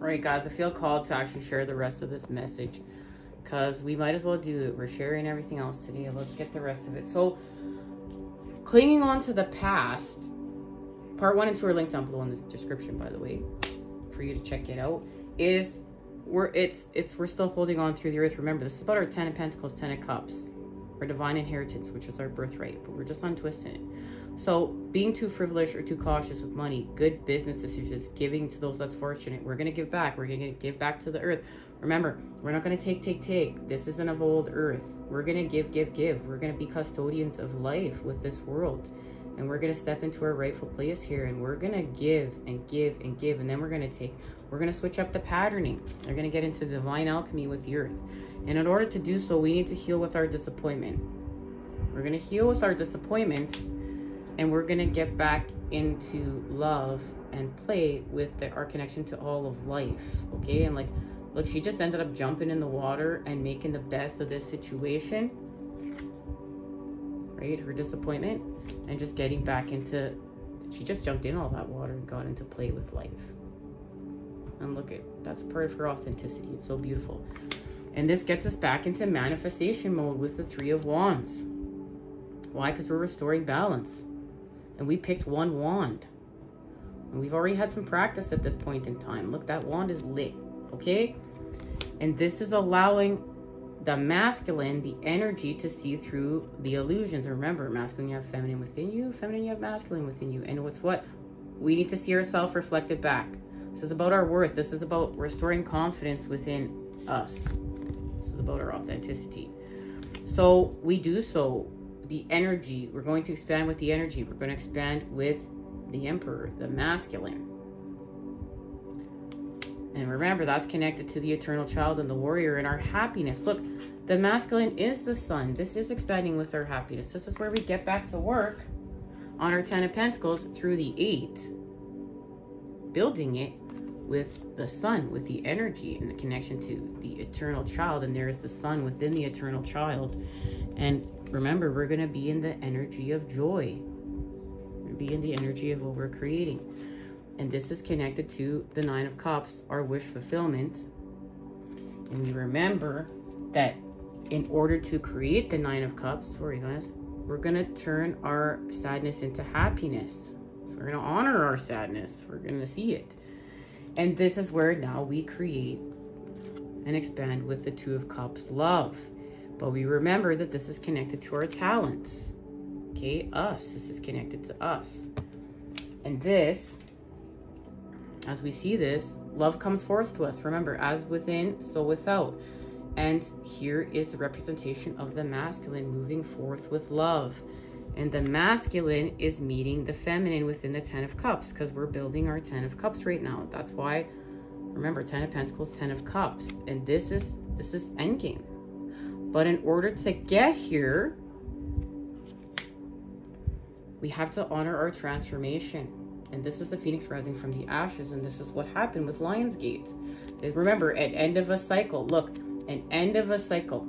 Right, guys, I feel called to actually share the rest of this message because we might as well do it. We're sharing everything else today. Let's get the rest of it. So, clinging on to the past, part 1 and 2 are linked down below in the description, by the way, for you to check it out, is we're still holding on through the earth. Remember, this is about our 10 of Pentacles, 10 of Cups, our divine inheritance, which is our birthright, but we're just untwisting it. So being too frivolous or too cautious with money, good business decisions, giving to those less fortunate. We're going to give back. We're going to give back to the earth. Remember, we're not going to take. This isn't of old earth. We're going to give. We're going to be custodians of life with this world. And we're going to step into our rightful place here. And we're going to give and give and give. And then we're going to take. We're going to switch up the patterning. We're going to get into divine alchemy with the earth. And in order to do so, we need to heal with our disappointment. We're going to heal with our disappointment. And we're going to get back into love and play with our connection to all of life. Okay? And like, look, she just ended up jumping in the water and making the best of this situation. Right? Her disappointment. And just getting back into... She just jumped in all that water and got into play with life. And look at... That's part of her authenticity. It's so beautiful. And this gets us back into manifestation mode with the 3 of Wands. Why? Because we're restoring balance. And we picked one wand. And we've already had some practice at this point in time. Look, that wand is lit. Okay? And this is allowing the masculine, the energy, to see through the illusions. Remember, masculine, you have feminine within you. Feminine, you have masculine within you. And what's what? We need to see ourselves reflected back. This is about our worth. This is about restoring confidence within us. This is about our authenticity. So we do so. The energy, we're going to expand with the energy. We're going to expand with the Emperor, the masculine. And remember, that's connected to the eternal child and the warrior and our happiness. Look, the masculine is the sun. This is expanding with our happiness. This is where we get back to work on our 10 of Pentacles through the 8. Building it with the sun, with the energy and the connection to the eternal child. And there is the sun within the eternal child. And remember, we're going to be in the energy of joy. We're going to be in the energy of what we're creating. And this is connected to the 9 of Cups, our wish fulfillment. And we remember that in order to create the 9 of Cups, sorry guys, we're going to turn our sadness into happiness. So we're going to honor our sadness. We're going to see it. And this is where now we create and expand with the 2 of Cups, love. But we remember that this is connected to our talents. Okay, us. This is connected to us. And this, as we see this, love comes forth to us. Remember, as within, so without. And here is the representation of the masculine moving forth with love. And the masculine is meeting the feminine within the 10 of Cups, because we're building our 10 of Cups right now. That's why, remember, 10 of Pentacles, 10 of Cups. And this is endgame. But in order to get here, we have to honor our transformation. And this is the phoenix rising from the ashes. And this is what happened with Lionsgate. Remember, at end of a cycle, look, an end of a cycle.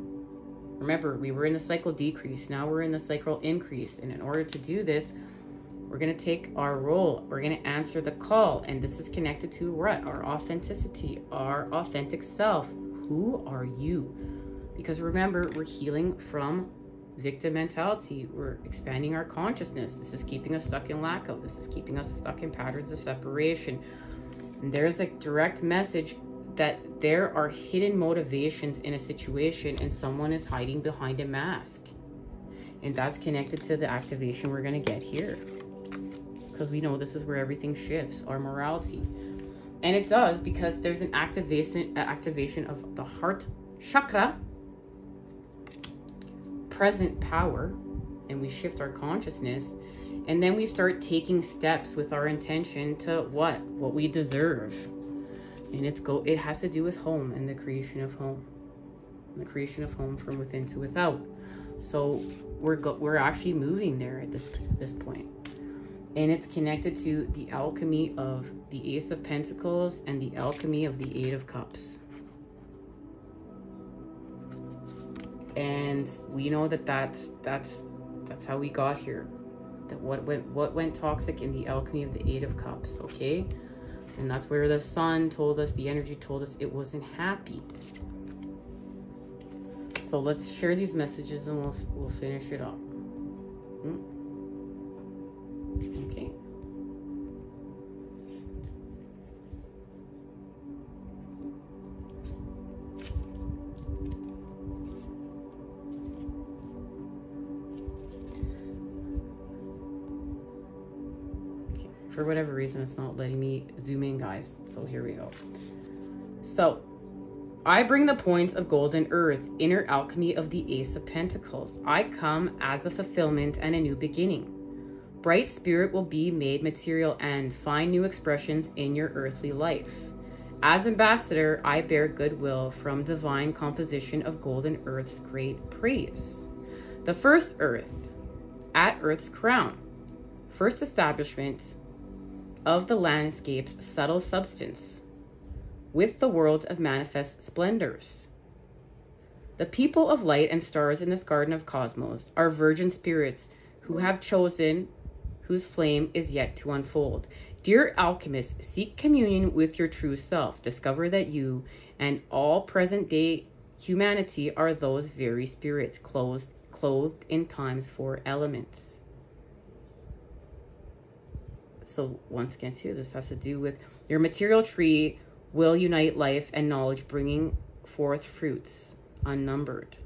Remember, we were in the cycle decrease. Now we're in the cycle increase. And in order to do this, we're going to take our role. We're going to answer the call. And this is connected to what? Our authenticity, our authentic self. Who are you? Because remember, we're healing from victim mentality. We're expanding our consciousness. This is keeping us stuck in lack of. This is keeping us stuck in patterns of separation. And there's a direct message that there are hidden motivations in a situation and someone is hiding behind a mask. And that's connected to the activation we're going to get here. Because we know this is where everything shifts, our morality. And it does because there's an activation of the heart chakra, present power, and we shift our consciousness, and then we start taking steps with our intention to what we deserve. And it has to do with home and the creation of home, and the creation of home from within to without. So we're actually moving there at this point. And it's connected to the alchemy of the Ace of Pentacles and the alchemy of the 8 of Cups. And we know that that's how we got here. That what went toxic in the alchemy of the 8 of Cups, okay? And that's where the sun told us, the energy told us it wasn't happy. So let's share these messages and we'll finish it up. Okay. For whatever reason, it's not letting me zoom in, guys. So here we go. So, I bring the points of golden earth, inner alchemy of the Ace of Pentacles. I come as a fulfillment and a new beginning. Bright spirit will be made material and find new expressions in your earthly life. As ambassador, I bear goodwill from divine composition of golden earth's great praise. The first earth, at earth's crown, first establishment of the landscape's subtle substance, with the world of manifest splendors. The people of light and stars in this garden of cosmos are virgin spirits who have chosen, whose flame is yet to unfold. Dear alchemists, seek communion with your true self. Discover that you and all present day humanity are those very spirits clothed in time's four elements. So once again, too, this has to do with your material tree will unite life and knowledge, bringing forth fruits unnumbered.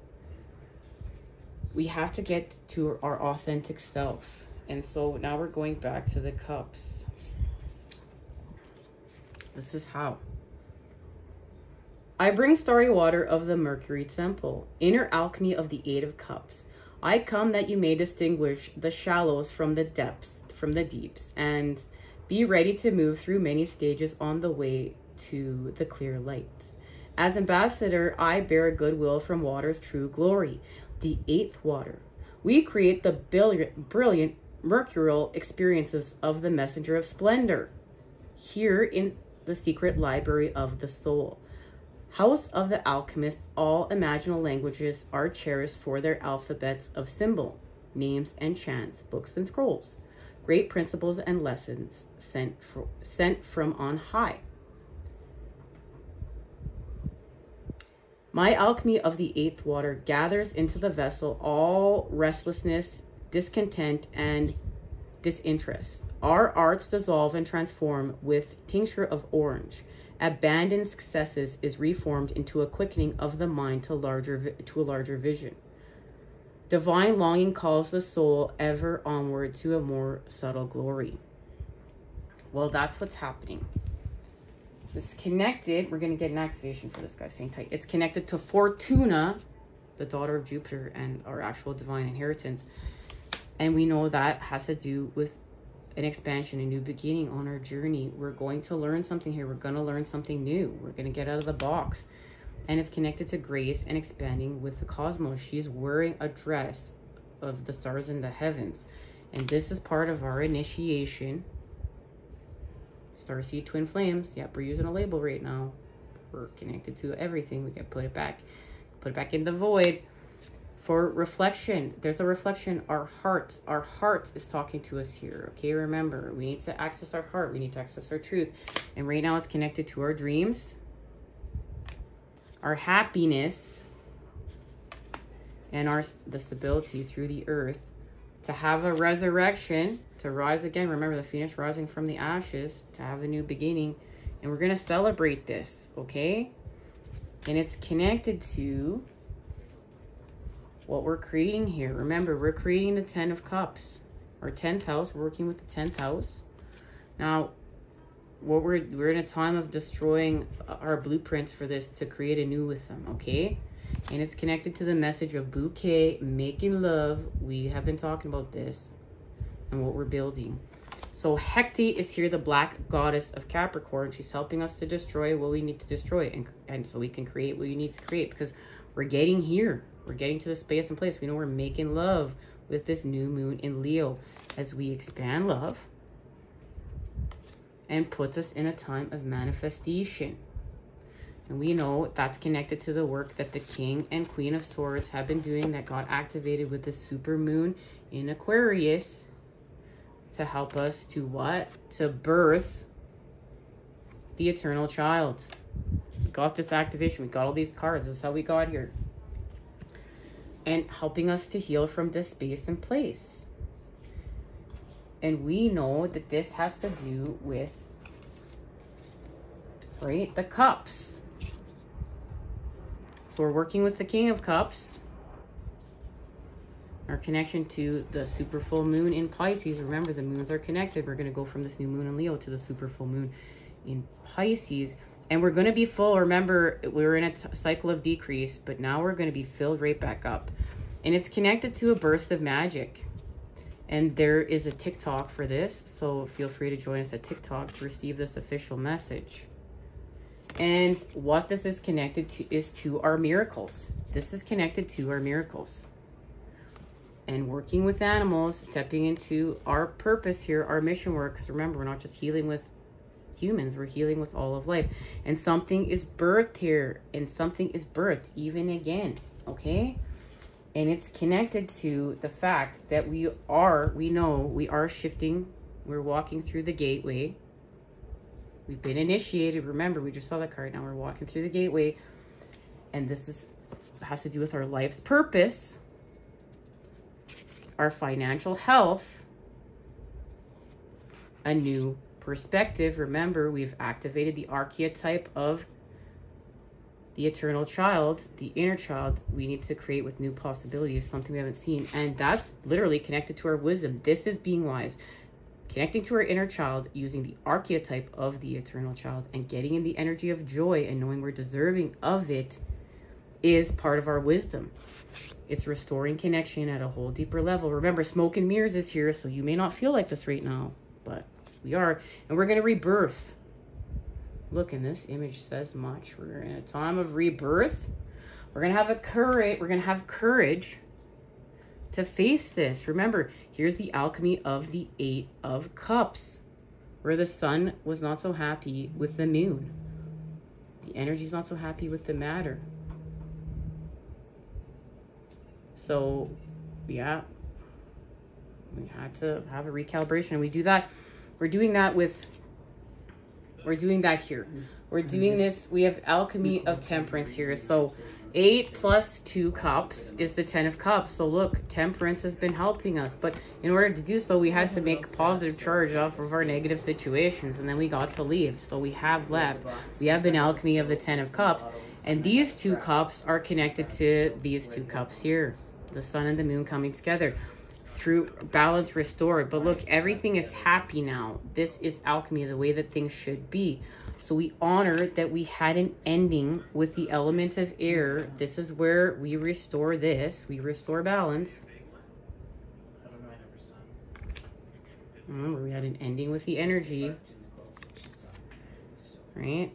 We have to get to our authentic self. And so now we're going back to the cups. This is how. I bring starry water of the Mercury temple, inner alchemy of the Eight of Cups. I come that you may distinguish the shallows from the depths, from the deeps, and be ready to move through many stages on the way to the clear light. As ambassador, I bear goodwill from water's true glory, the eighth water. We create the brilliant mercurial experiences of the messenger of splendor, here in the secret library of the soul. House of the alchemist, all imaginal languages are cherished for their alphabets of symbol, names and chants, books and scrolls, great principles and lessons sent from on high. My alchemy of the eighth water gathers into the vessel all restlessness, discontent, and disinterest. Our arts dissolve and transform with tincture of orange. Abandoned successes is reformed into a quickening of the mind to a larger vision. Divine longing calls the soul ever onward to a more subtle glory. Well, that's what's happening. It's connected. We're going to get an activation for this guy. Hang tight. It's connected to Fortuna, the daughter of Jupiter, and our actual divine inheritance. And we know that has to do with an expansion, a new beginning on our journey. We're going to learn something here. We're going to learn something new. We're going to get out of the box. And it's connected to grace and expanding with the cosmos. She's wearing a dress of the stars in the heavens. And this is part of our initiation. Starseed twin flames. Yep, we're using a label right now. We're connected to everything. We can put it back in the void. For reflection, there's a reflection. Our heart is talking to us here. Okay, remember, we need to access our heart. We need to access our truth. And right now it's connected to our dreams, our happiness, and the stability through the earth, to have a resurrection, to rise again. Remember, the phoenix rising from the ashes, to have a new beginning. And we're going to celebrate this, okay? And it's connected to what we're creating here. Remember, we're creating the 10 of Cups, our 10th house. We're working with the 10th house. Now, we're in a time of destroying our blueprints for this to create a new with them, okay? And it's connected to the message of bouquet, making love. We have been talking about this and what we're building. So Hecate is here, the black goddess of Capricorn. She's helping us to destroy what we need to destroy, and so we can create what we need to create, because we're getting here. We're getting to the space and place. We know we're making love with this new moon in Leo as we expand love, and puts us in a time of manifestation. And we know that's connected to the work that the King and Queen of Swords have been doing, that got activated with the super moon in Aquarius, to help us to what? To birth the eternal child. We got this activation. We got all these cards. That's how we got here. And helping us to heal from this space and place. And we know that this has to do with, right, the cups. So we're working with the King of Cups. Our connection to the super full moon in Pisces. Remember, the moons are connected. We're going to go from this new moon in Leo to the super full moon in Pisces. And we're going to be full. Remember, we were in a cycle of decrease, but now we're going to be filled right back up. And it's connected to a burst of magic. And there is a TikTok for this, so feel free to join us at TikTok to receive this official message. And what this is connected to is to our miracles. This is connected to our miracles. And working with animals, stepping into our purpose here, our mission work. Because remember, we're not just healing with humans, we're healing with all of life. And something is birthed here, and something is birthed even again, okay? And it's connected to the fact that we know we are shifting. We're walking through the gateway. We've been initiated. Remember, we just saw that card. Now we're walking through the gateway. And this has to do with our life's purpose, our financial health, a new perspective. Remember, we've activated the archetype of the eternal child, the inner child. We need to create with new possibilities, something we haven't seen. And that's literally connected to our wisdom. This is being wise. Connecting to our inner child, using the archetype of the eternal child and getting in the energy of joy and knowing we're deserving of it is part of our wisdom. It's restoring connection at a whole deeper level. Remember, smoke and mirrors is here, so you may not feel like this right now, but we are. And we're going to rebirth. Look, and this image says much. We're in a time of rebirth. We're going to have courage to face this. Remember, here's the alchemy of the 8 of Cups, where the sun was not so happy with the moon. The energy's not so happy with the matter. So, yeah, we had to have a recalibration. And we do that. We're doing that here. We're doing this. We have alchemy of temperance here. So 8 plus 2 cups is the 10 of cups. So look, temperance has been helping us. But in order to do so, we had to make positive charge off of our negative situations. And then we got to leave. So we have left. We have an alchemy of the 10 of cups. And these 2 cups are connected to these 2 cups here. The sun and the moon coming together. Through balance restored. But look, everything is happy now. This is alchemy, the way that things should be. So we honor that we had an ending with the element of air. This is where we restore this. We restore balance. Remember, we had an ending with the energy. Right?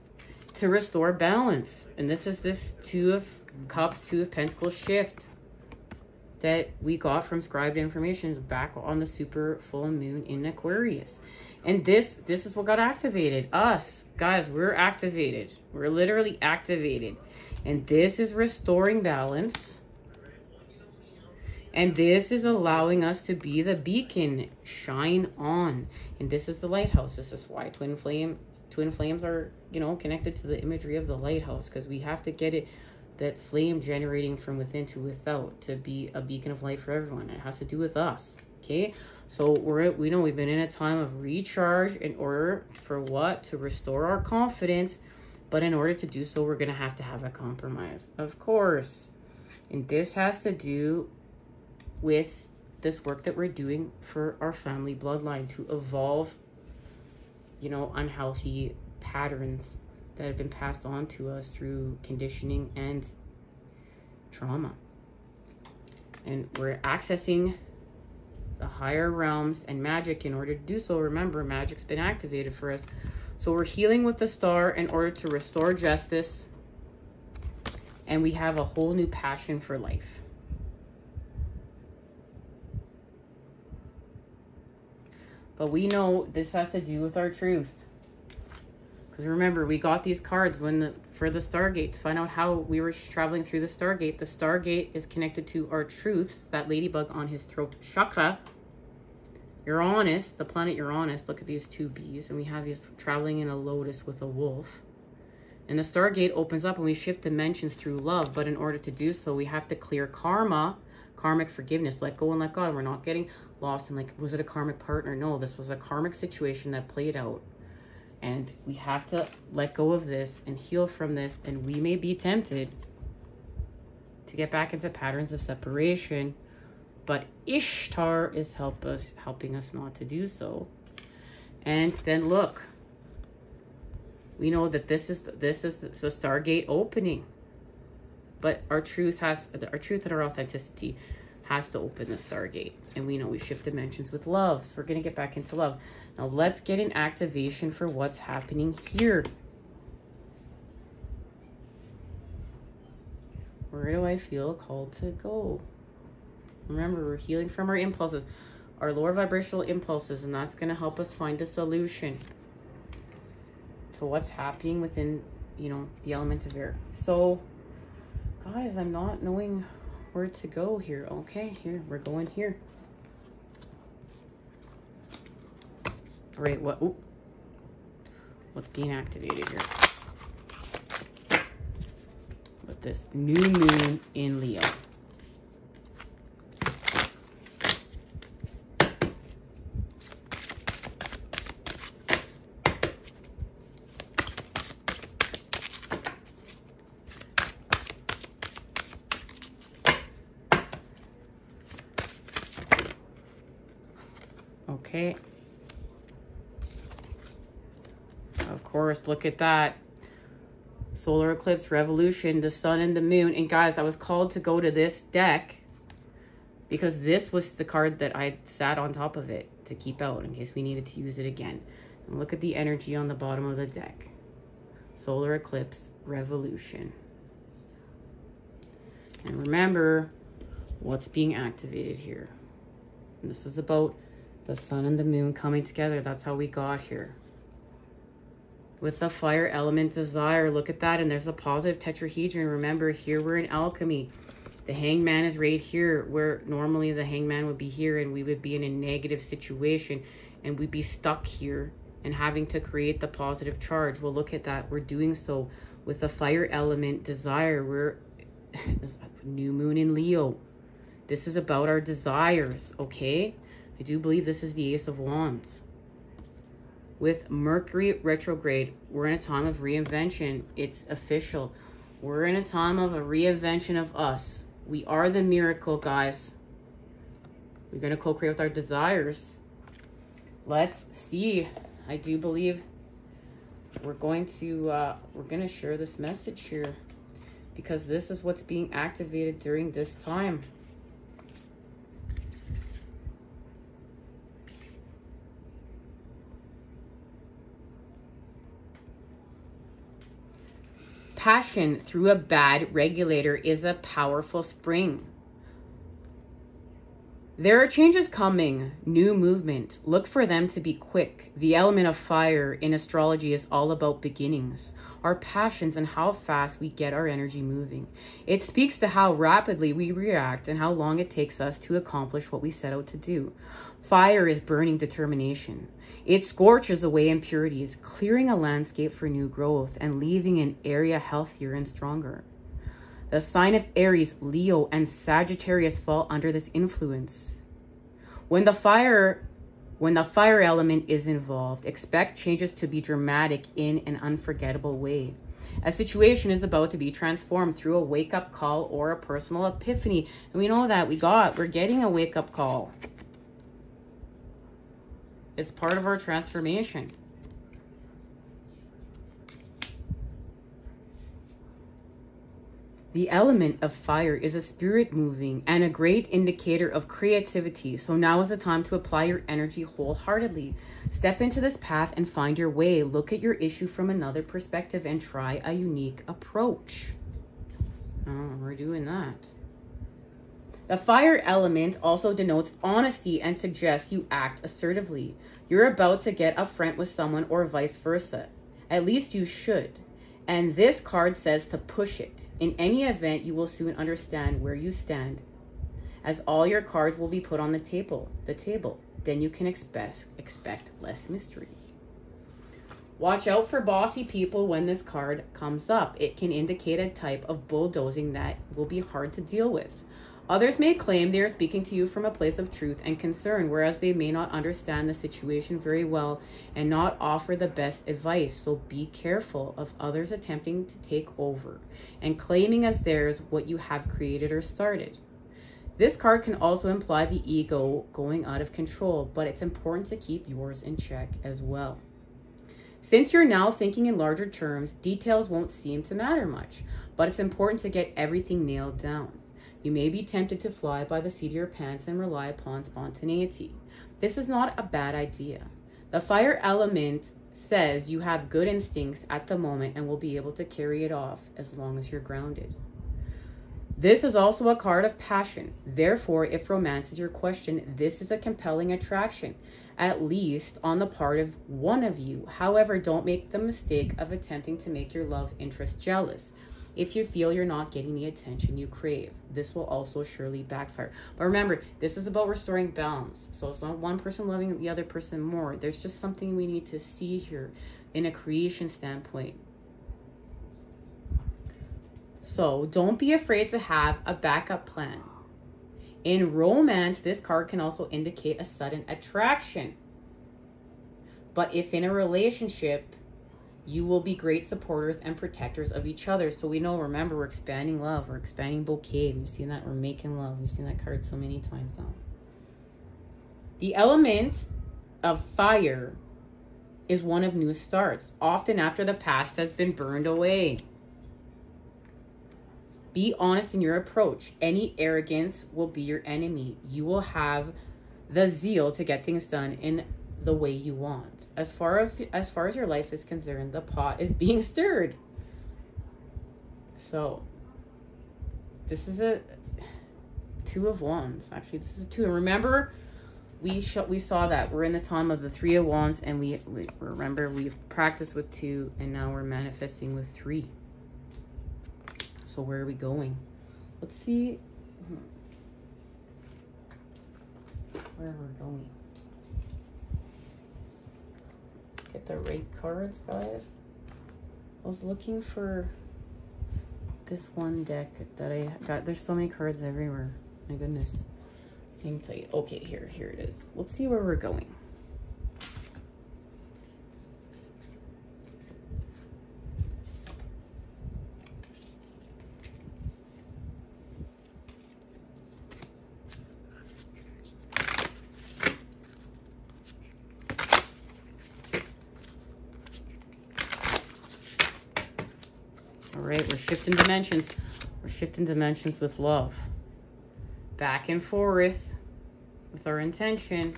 To restore balance. And this is this 2 of Cups, 2 of Pentacles shift that we got from scribed information back on the super full moon in Aquarius. And this is what got activated. Us, guys, we're activated. We're literally activated. And this is restoring balance. And this is allowing us to be the beacon. Shine on. And this is the lighthouse. This is why twin flames are, you know, connected to the imagery of the lighthouse. Because we have to get it, that flame generating from within to without, to be a beacon of light for everyone. It has to do with us. Okay, so we know we've been in a time of recharge in order for what? To restore our confidence. But in order to do so, we're going to have a compromise, of course. And this has to do with this work that we're doing for our family bloodline to evolve, you know, unhealthy patterns that have been passed on to us through conditioning and trauma. And we're accessing the higher realms and magic in order to do so. Remember, magic's been activated for us. So we're healing with the star in order to restore justice. And we have a whole new passion for life. But we know this has to do with our truth. Because remember, we got these cards for the Stargate to find out how we were traveling through the Stargate. The Stargate is connected to our truths, that ladybug on his throat chakra. Uranus, the planet Uranus, look at these two bees, and we have these traveling in a lotus with a wolf. And the Stargate opens up and we shift dimensions through love. But in order to do so, we have to clear karma, karmic forgiveness, let go and let God. We're not getting lost in like, was it a karmic partner? No, this was a karmic situation that played out. And we have to let go of this and heal from this. And we may be tempted to get back into patterns of separation. But Ishtar is helping us not to do so. And then look. We know that this is the Stargate opening, but our truth and our authenticity has to open the Stargate, and we know we shift dimensions with love. So we're gonna get back into love. Now let's get an activation for what's happening here. Where do I feel called to go? Remember, we're healing from our impulses, our lower vibrational impulses, and that's gonna help us find a solution to what's happening within, you know, the element of air. So, guys, I'm not knowing where to go here. Okay, here, we're going here. All right, what's being activated here? With this new moon in Leo. Okay. Of course, look at that. Solar eclipse, revolution, the sun and the moon. And guys, I was called to go to this deck because this was the card that I sat on top of it to keep out in case we needed to use it again. And look at the energy on the bottom of the deck. Solar eclipse, revolution. And remember what's being activated here. And this is about the sun and the moon coming together. That's how we got here. With the fire element desire, look at that. And there's a positive tetrahedron. Remember, here we're in alchemy. The hangman is right here, where normally the hangman would be here and we would be in a negative situation and we'd be stuck here and having to create the positive charge. Well, look at that. We're doing so with the fire element desire. We're new moon in Leo. This is about our desires, okay? I do believe this is the Ace of Wands. With Mercury retrograde, we're in a time of reinvention. It's official. We're in a time of a reinvention of us. We are the miracle, guys. We're going to co-create with our desires. Let's see. I do believe we're going to share this message here because this is what's being activated during this time. Passion through a bad regulator is a powerful spring. There are changes coming, new movement. Look for them to be quick. The element of fire in astrology is all about beginnings, our passions, and how fast we get our energy moving. It speaks to how rapidly we react and how long it takes us to accomplish what we set out to do. Fire is burning determination. It scorches away impurities, clearing a landscape for new growth and leaving an area healthier and stronger. The sign of Aries, Leo, and Sagittarius fall under this influence. When the fire element is involved, expect changes to be dramatic in an unforgettable way. A situation is about to be transformed through a wake-up call or a personal epiphany. And we know that we're getting a wake-up call. It's part of our transformation. The element of fire is a spirit moving and a great indicator of creativity. So now is the time to apply your energy wholeheartedly. Step into this path and find your way. Look at your issue from another perspective and try a unique approach. Oh, we're doing that. The fire element also denotes honesty and suggests you act assertively. You're about to get upfront with someone or vice versa. At least you should. And this card says to push it. In any event, you will soon understand where you stand, as all your cards will be put on the table. then you can expect less mystery. Watch out for bossy people when this card comes up. It can indicate a type of bulldozing that will be hard to deal with. Others may claim they are speaking to you from a place of truth and concern, whereas they may not understand the situation very well and not offer the best advice. So be careful of others attempting to take over and claiming as theirs what you have created or started. This card can also imply the ego going out of control, but it's important to keep yours in check as well. Since you're now thinking in larger terms, details won't seem to matter much, but it's important to get everything nailed down. You may be tempted to fly by the seat of your pants and rely upon spontaneity. This is not a bad idea. The fire element says you have good instincts at the moment and will be able to carry it off as long as you're grounded. This is also a card of passion. Therefore, if romance is your question, this is a compelling attraction, at least on the part of one of you. However, don't make the mistake of attempting to make your love interest jealous if you feel you're not getting the attention you crave. This will also surely backfire. But remember, this is about restoring balance. So it's not one person loving the other person more. There's just something we need to see here in a creation standpoint. So don't be afraid to have a backup plan. In romance, this card can also indicate a sudden attraction. But if in a relationship, you will be great supporters and protectors of each other. So we know, remember, we're expanding love. We're expanding bouquet. We've seen that. We're making love. We've seen that card so many times now. The element of fire is one of new starts, often after the past has been burned away. Be honest in your approach. Any arrogance will be your enemy. You will have the zeal to get things done in the way you want. As far as your life is concerned, the pot is being stirred. So this is a Two of Wands. Actually, this is a two. Remember, we saw that we're in the time of the Three of Wands, and we remember we've practiced with two, and now we're manifesting with three. So where are we going? Let's see where we're going. Get the right cards, guys. I was looking for this one deck that I got. There's so many cards everywhere. My goodness. Hang tight. Okay, here it is. Let's see where we're going. Right, we're shifting dimensions. We're shifting dimensions with love. Back and forth with our intention.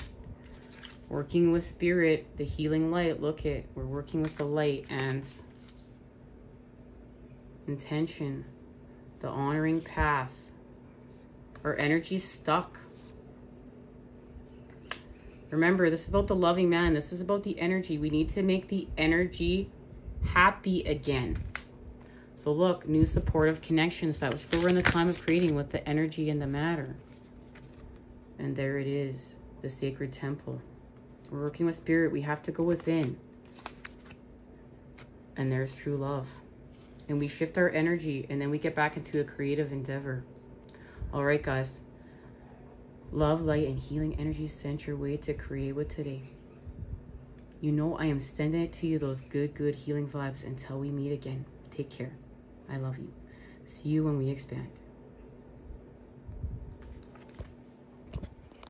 Working with spirit, the healing light. Look it, we're working with the light and intention. The honoring path. Our energy's stuck. Remember, this is about the loving man. This is about the energy. We need to make the energy happy again. So look, new supportive connections. That was still we're in the time of creating with the energy and the matter. And there it is, the sacred temple. We're working with spirit. We have to go within. And there's true love. And we shift our energy, and then we get back into a creative endeavor. All right, guys. Love, light, and healing energy sent your way to create with today. You know I am sending it to you, those good healing vibes. Until we meet again. Take care. I love you. See you when we expand.